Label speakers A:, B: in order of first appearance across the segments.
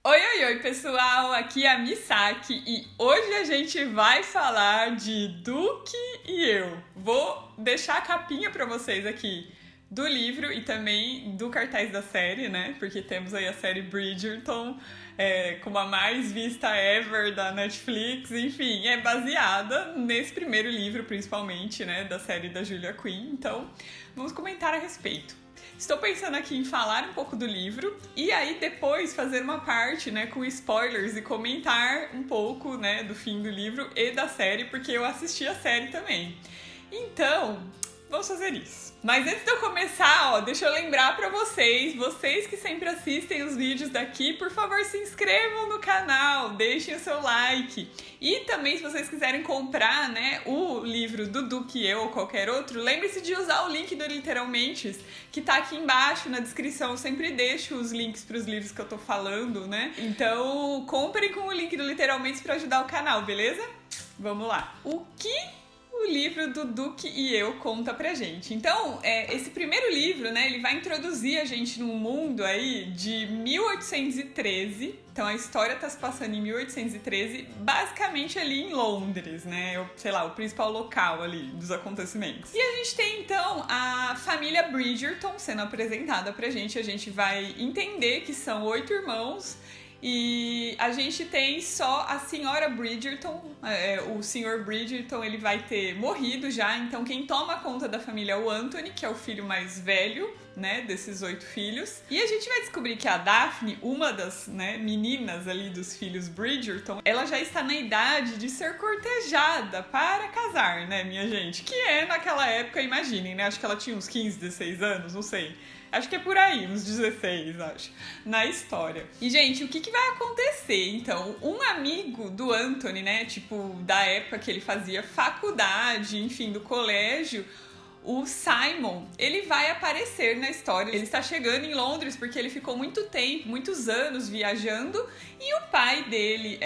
A: Oi, oi, oi, pessoal! Aqui é a Misaki e hoje a gente vai falar de Duque e eu. Vou deixar a capinha pra vocês aqui do livro e também do cartaz da série, né? Porque temos aí a série Bridgerton, como a mais vista ever da Netflix. Enfim, é baseada nesse primeiro livro, principalmente, né? Da série da Julia Quinn. Então, vamos comentar a respeito. Estou pensando aqui em falar um pouco do livro e aí depois fazer uma parte, né, com spoilers e comentar um pouco, né, do fim do livro e da série, porque eu assisti a série também. Então, vamos fazer isso. Mas antes de eu começar, deixa eu lembrar pra vocês que sempre assistem os vídeos daqui, por favor, se inscrevam no canal, deixem o seu like. E também, se vocês quiserem comprar, né, o livro do Duque e eu ou qualquer outro, lembre-se de usar o link do Literalmente, que tá aqui embaixo na descrição. Eu sempre deixo os links pros livros que eu tô falando, né? Então, comprem com o link do Literalmente pra ajudar o canal, beleza? Vamos lá. O que o livro do Duque e eu conta pra gente? Então, esse primeiro livro, né, ele vai introduzir a gente num mundo aí de 1813. Então, a história tá se passando em 1813, basicamente ali em Londres, né, o principal local ali dos acontecimentos. E a gente tem, então, a família Bridgerton sendo apresentada pra gente. A gente vai entender que são 8 irmãos. E a gente tem só a senhora Bridgerton, o senhor Bridgerton, ele vai ter morrido já, então quem toma conta da família é o Anthony, que é o filho mais velho, né, desses 8 filhos. E a gente vai descobrir que a Daphne, uma das, né, meninas ali dos filhos Bridgerton, ela já está na idade de ser cortejada para casar, né, minha gente? Que naquela época, imaginem, né, acho que ela tinha uns 15, 16 anos, não sei. Acho que é por aí, uns 16, acho, na história. E, gente, o que vai acontecer? Então, um amigo do Anthony, né, tipo, da época que ele fazia faculdade, enfim, do colégio, o Simon, ele vai aparecer na história. Ele está chegando em Londres porque ele ficou muito tempo, muitos anos viajando, e o pai dele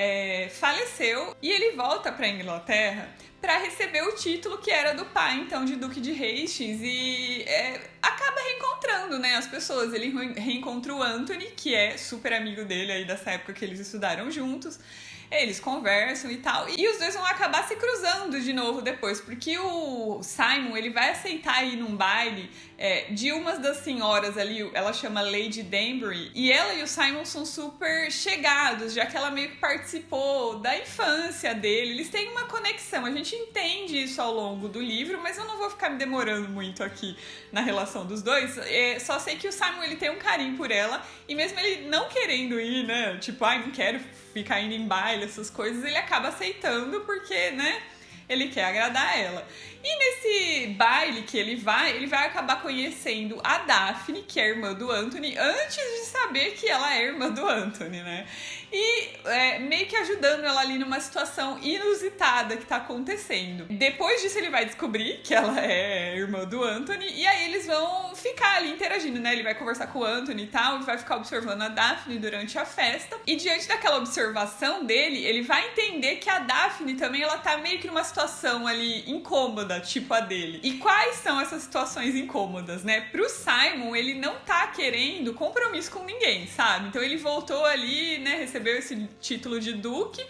A: faleceu e ele volta para a Inglaterra para receber o título que era do pai, então, de Duque de Hastings, e acaba reencontrando, né, as pessoas. Ele reencontra o Anthony, que é super amigo dele aí dessa época que eles estudaram juntos. Eles conversam e tal, e os dois vão acabar se cruzando de novo depois, porque o Simon, ele vai aceitar ir num baile de umas das senhoras ali, ela chama Lady Danbury, e ela e o Simon são super chegados, já que ela meio que participou da infância dele, eles têm uma conexão, a gente entende isso ao longo do livro, mas eu não vou ficar me demorando muito aqui na relação dos dois. Só sei que o Simon, ele tem um carinho por ela, e mesmo ele não querendo ir, né, tipo, não quero ficar indo em baile, essas coisas, ele acaba aceitando porque, né, ele quer agradar ela. E nesse baile que ele vai acabar conhecendo a Daphne, que é a irmã do Anthony, antes de saber que ela é irmã do Anthony, né? E meio que ajudando ela ali numa situação inusitada que tá acontecendo. Depois disso, ele vai descobrir que ela é irmã do Anthony, e aí eles vão ficar ali interagindo, né? Ele vai conversar com o Anthony e tal, e vai ficar observando a Daphne durante a festa. E diante daquela observação dele, ele vai entender que a Daphne também, ela tá meio que numa situação ali incômoda, tipo a dele. E quais são essas situações incômodas, né? Pro Simon, ele não tá querendo compromisso com ninguém, sabe? Então ele voltou ali, né, recebeu esse título de duque,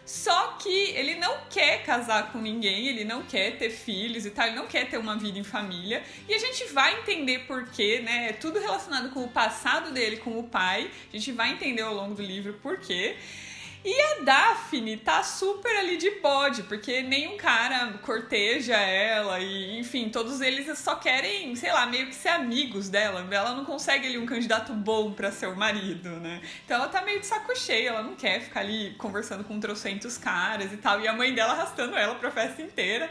A: só que ele não quer casar com ninguém, ele não quer ter filhos e tal, ele não quer ter uma vida em família, e a gente vai entender por quê, né? É tudo relacionado com o passado dele, com o pai, a gente vai entender ao longo do livro por quê. E a Daphne tá super ali de bode, porque nenhum cara corteja ela e, enfim, todos eles só querem, sei lá, meio que ser amigos dela. Ela não consegue ali um candidato bom pra ser o marido, né? Então ela tá meio de saco cheio, ela não quer ficar ali conversando com trocentos caras e tal. E a mãe dela arrastando ela pra festa inteira.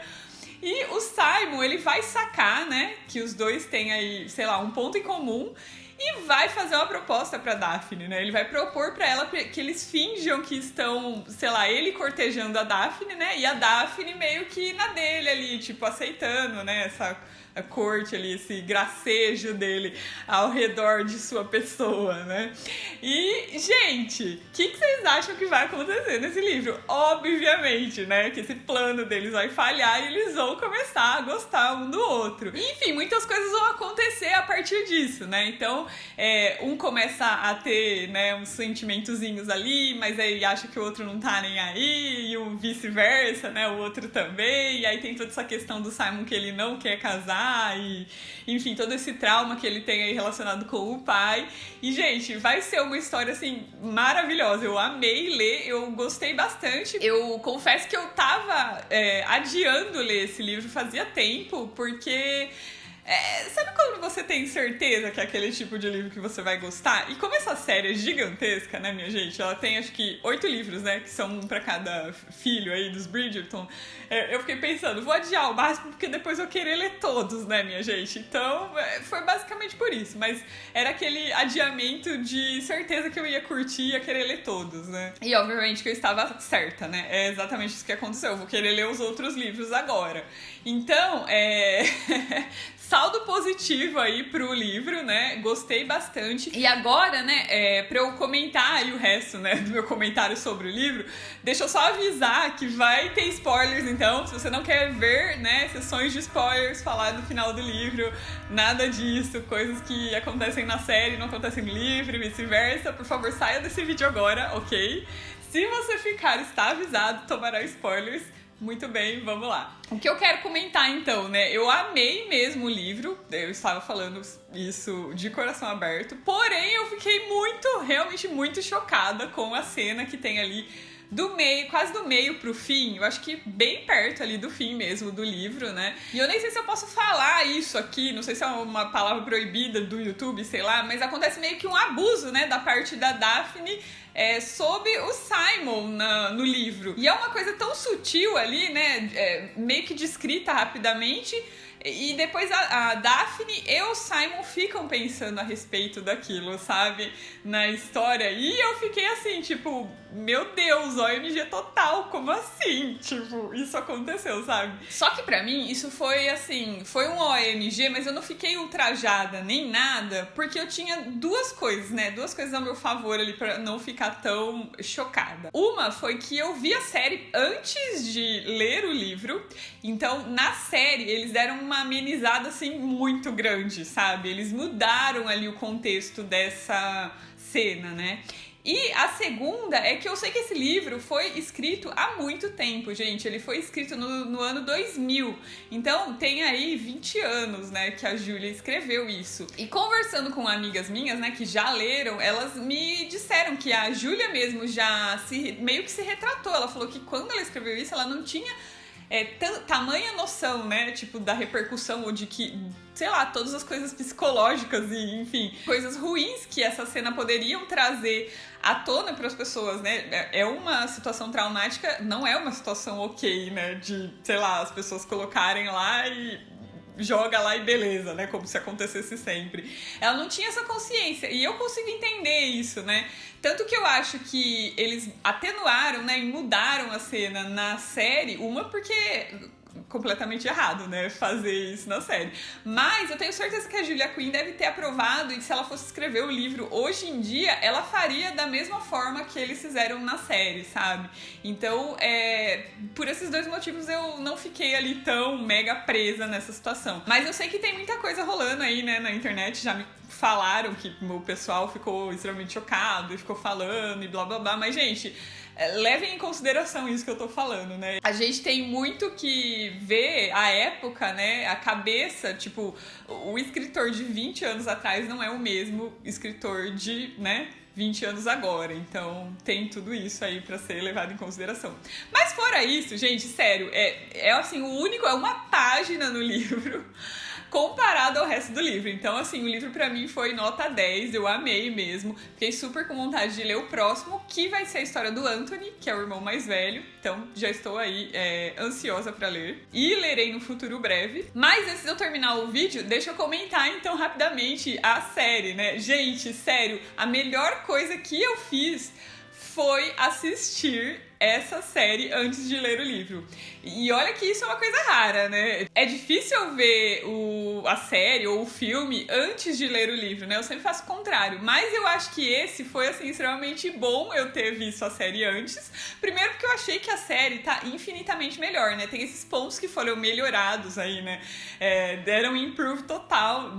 A: E o Simon, ele vai sacar, né, que os dois têm aí, sei lá, um ponto em comum, e vai fazer uma proposta pra Daphne, né? Ele vai propor pra ela que eles finjam que estão, sei lá, ele cortejando a Daphne, né? E a Daphne meio que na dele ali, tipo, aceitando, né? Essa a corte ali, esse gracejo dele ao redor de sua pessoa, né? E, gente, o que vocês acham que vai acontecer nesse livro? Obviamente, né, que esse plano deles vai falhar e eles vão começar a gostar um do outro. Enfim, muitas coisas vão acontecer a partir disso, né? Então, um começa a ter, né, uns sentimentozinhos ali, mas aí acha que o outro não tá nem aí, e o vice-versa, né, o outro também, e aí tem toda essa questão do Simon que ele não quer casar, e enfim, todo esse trauma que ele tem aí relacionado com o pai. E, gente, vai ser uma história, assim, maravilhosa. Eu amei ler, eu gostei bastante. Eu confesso que eu tava adiando ler esse livro fazia tempo, porque... sabe quando você tem certeza que é aquele tipo de livro que você vai gostar? E como essa série é gigantesca, né, minha gente? Ela tem, acho que, 8 livros, né? Que são um pra cada filho aí dos Bridgerton. Eu fiquei pensando, vou adiar o máximo porque depois eu querer ler todos, né, minha gente? Então, foi basicamente por isso. Mas era aquele adiamento de certeza que eu ia curtir e ia querer ler todos, né? E, obviamente, que eu estava certa, né? É exatamente isso que aconteceu. Eu vou querer ler os outros livros agora. Então, saldo positivo aí pro livro, né? Gostei bastante. E agora, né, pra eu comentar aí o resto, né, do meu comentário sobre o livro, deixa eu só avisar que vai ter spoilers, então, se você não quer ver, né, sessões de spoilers, falar do final do livro, nada disso, coisas que acontecem na série, não acontecem no livro e vice-versa, por favor, saia desse vídeo agora, ok? Se você ficar, está avisado, tomará spoilers. Muito bem, vamos lá. O que eu quero comentar então, né? Eu amei mesmo o livro, eu estava falando isso de coração aberto, porém eu fiquei realmente muito chocada com a cena que tem ali do meio, quase do meio pro fim, eu acho que bem perto ali do fim mesmo do livro, né? E eu nem sei se eu posso falar isso aqui, não sei se é uma palavra proibida do YouTube, sei lá, mas acontece meio que um abuso, né, da parte da Daphne sobre o Simon no livro. E é uma coisa tão sutil ali, né, meio que descrita rapidamente, e depois a Daphne e o Simon ficam pensando a respeito daquilo, sabe? Na história. E eu fiquei assim, tipo, meu Deus, OMG total, como assim? Tipo, isso aconteceu, sabe? Só que pra mim, isso foi assim, foi um OMG, mas eu não fiquei ultrajada nem nada, porque eu tinha duas coisas, né? Duas coisas a meu favor ali pra não ficar tão chocada. Uma foi que eu vi a série antes de ler o livro, então na série eles deram uma amenizada assim muito grande, sabe? Eles mudaram ali o contexto dessa cena, né? E a segunda é que eu sei que esse livro foi escrito há muito tempo, gente. Ele foi escrito no ano 2000. Então, tem aí 20 anos, né, que a Júlia escreveu isso. E conversando com amigas minhas, né, que já leram, elas me disseram que a Júlia mesmo já meio que se retratou. Ela falou que quando ela escreveu isso, ela não tinha tamanha noção, né, tipo, da repercussão ou de que, sei lá, todas as coisas psicológicas e, enfim, coisas ruins que essa cena poderiam trazer à tona para as pessoas, né? É uma situação traumática, não é uma situação ok, né, de, sei lá, as pessoas colocarem lá e joga lá e beleza, né? Como se acontecesse sempre. Ela não tinha essa consciência. E eu consigo entender isso, né? Tanto que eu acho que eles atenuaram, né? E mudaram a cena na série. Uma porque completamente errado, né, fazer isso na série. Mas eu tenho certeza que a Julia Quinn deve ter aprovado, e se ela fosse escrever o livro hoje em dia, ela faria da mesma forma que eles fizeram na série, sabe? Então, por esses dois motivos eu não fiquei ali tão mega presa nessa situação. Mas eu sei que tem muita coisa rolando aí, né, na internet, já me falaram que o pessoal ficou extremamente chocado e ficou falando e blá blá blá, mas gente, levem em consideração isso que eu tô falando, né? A gente tem muito que ver a época, né? A cabeça, tipo, o escritor de 20 anos atrás não é o mesmo escritor de, né, 20 anos agora. Então, tem tudo isso aí pra ser levado em consideração. Mas fora isso, gente, sério, assim, é uma página no livro comparado ao resto do livro. Então, assim, o livro pra mim foi nota 10, eu amei mesmo. Fiquei super com vontade de ler o próximo, que vai ser a história do Anthony, que é o irmão mais velho. Então, já estou aí ansiosa pra ler. E lerei no futuro breve. Mas antes de eu terminar o vídeo, deixa eu comentar, então, rapidamente a série, né? Gente, sério, a melhor coisa que eu fiz foi assistir essa série antes de ler o livro. E olha que isso é uma coisa rara, né? É difícil eu ver a série ou o filme antes de ler o livro, né? Eu sempre faço o contrário. Mas eu acho que esse foi, assim, extremamente bom eu ter visto a série antes. Primeiro porque eu achei que a série tá infinitamente melhor, né? Tem esses pontos que foram melhorados aí, né? Deram um improve total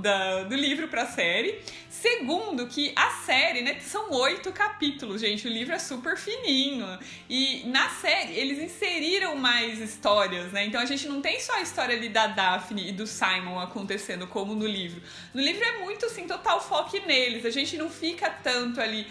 A: do livro pra série. Segundo, que a série, né, são 8 capítulos, gente, o livro é super fininho. E na série, eles inseriram mais histórias, né? Então a gente não tem só a história ali da Daphne e do Simon acontecendo como no livro. No livro é muito, assim, total foco neles. A gente não fica tanto ali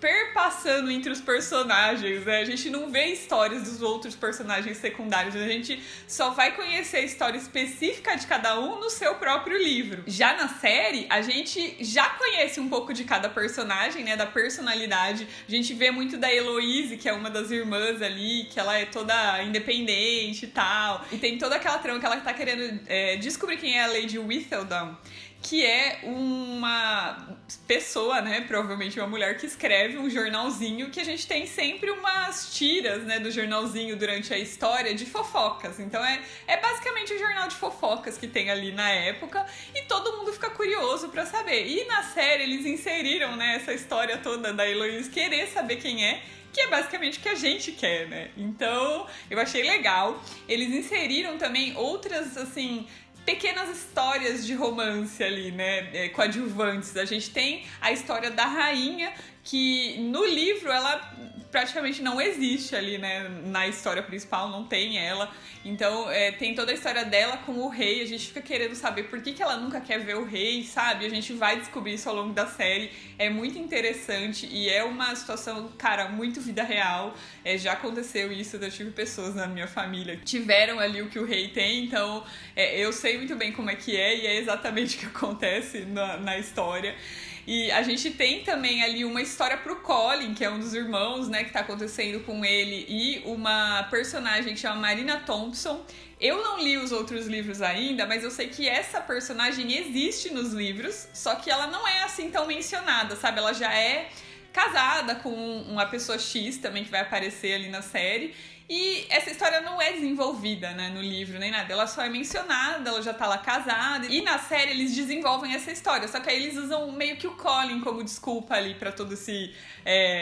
A: perpassando entre os personagens, né? A gente não vê histórias dos outros personagens secundários, a gente só vai conhecer a história específica de cada um no seu próprio livro. Já na série, a gente já conhece um pouco de cada personagem, né? Da personalidade. A gente vê muito da Heloise, que é uma das irmãs ali, que ela é toda independente e tal. E tem toda aquela trama que ela tá querendo descobrir quem é a Lady Whistledown, que é uma pessoa, né, provavelmente uma mulher que escreve um jornalzinho, que a gente tem sempre umas tiras, né, do jornalzinho durante a história de fofocas. Então é basicamente um jornal de fofocas que tem ali na época e todo mundo fica curioso pra saber. E na série eles inseriram, né, essa história toda da Heloise querer saber quem é, que é basicamente o que a gente quer, né? Então, eu achei legal. Eles inseriram também outras, assim, pequenas histórias de romance ali, né, coadjuvantes. A gente tem a história da rainha, que no livro ela praticamente não existe ali, né, na história principal, não tem ela. Então, tem toda a história dela com o rei, a gente fica querendo saber por que ela nunca quer ver o rei, sabe? A gente vai descobrir isso ao longo da série, é muito interessante e é uma situação, cara, muito vida real. Já aconteceu isso, eu tive pessoas na minha família que tiveram ali o que o rei tem, então eu sei muito bem como é que é e é exatamente o que acontece na história. E a gente tem também ali uma história pro Colin, que é um dos irmãos, né, que tá acontecendo com ele, e uma personagem que chama Marina Thompson. Eu não li os outros livros ainda, mas eu sei que essa personagem existe nos livros, só que ela não é assim tão mencionada, sabe? Ela já é casada com uma pessoa X também que vai aparecer ali na série. E essa história não é desenvolvida, né, no livro, nem nada. Ela só é mencionada, ela já tá lá casada. E na série eles desenvolvem essa história. Só que aí eles usam meio que o Colin como desculpa ali pra todo esse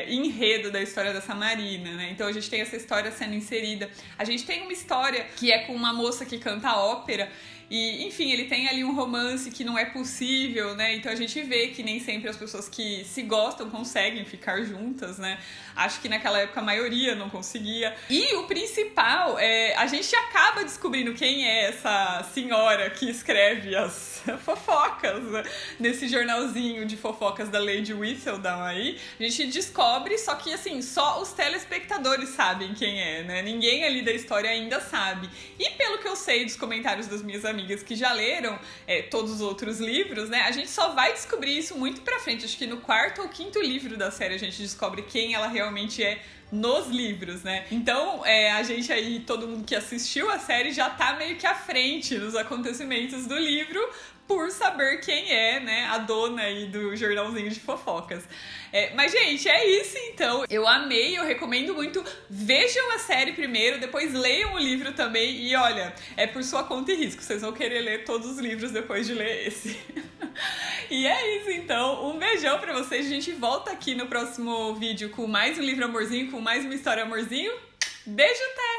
A: enredo da história dessa Marina, né? Então a gente tem essa história sendo inserida. A gente tem uma história que é com uma moça que canta ópera. E, enfim, ele tem ali um romance que não é possível, né? Então a gente vê que nem sempre as pessoas que se gostam conseguem ficar juntas, né? Acho que naquela época a maioria não conseguia. E o principal, a gente acaba descobrindo quem é essa senhora que escreve as fofocas, né? Nesse jornalzinho de fofocas da Lady Whistledown aí. A gente descobre, só que assim, só os telespectadores sabem quem é, né? Ninguém ali da história ainda sabe. E pelo que eu sei dos comentários das minhas amigas que já leram todos os outros livros, né? A gente só vai descobrir isso muito pra frente. Acho que no 4º ou 5º livro da série a gente descobre quem ela realmente é nos livros, né? Então, a gente aí, todo mundo que assistiu a série já tá meio que à frente nos acontecimentos do livro por saber quem é, né, a dona aí do jornalzinho de fofocas. Mas, gente, é isso então. Eu amei, eu recomendo muito. Vejam a série primeiro, depois leiam o livro também. E olha, é por sua conta e risco. Vocês vão querer ler todos os livros depois de ler esse. E é isso então. Um beijão pra vocês. A gente volta aqui no próximo vídeo com mais um livro amorzinho, com mais uma história amorzinho. Beijo, Té!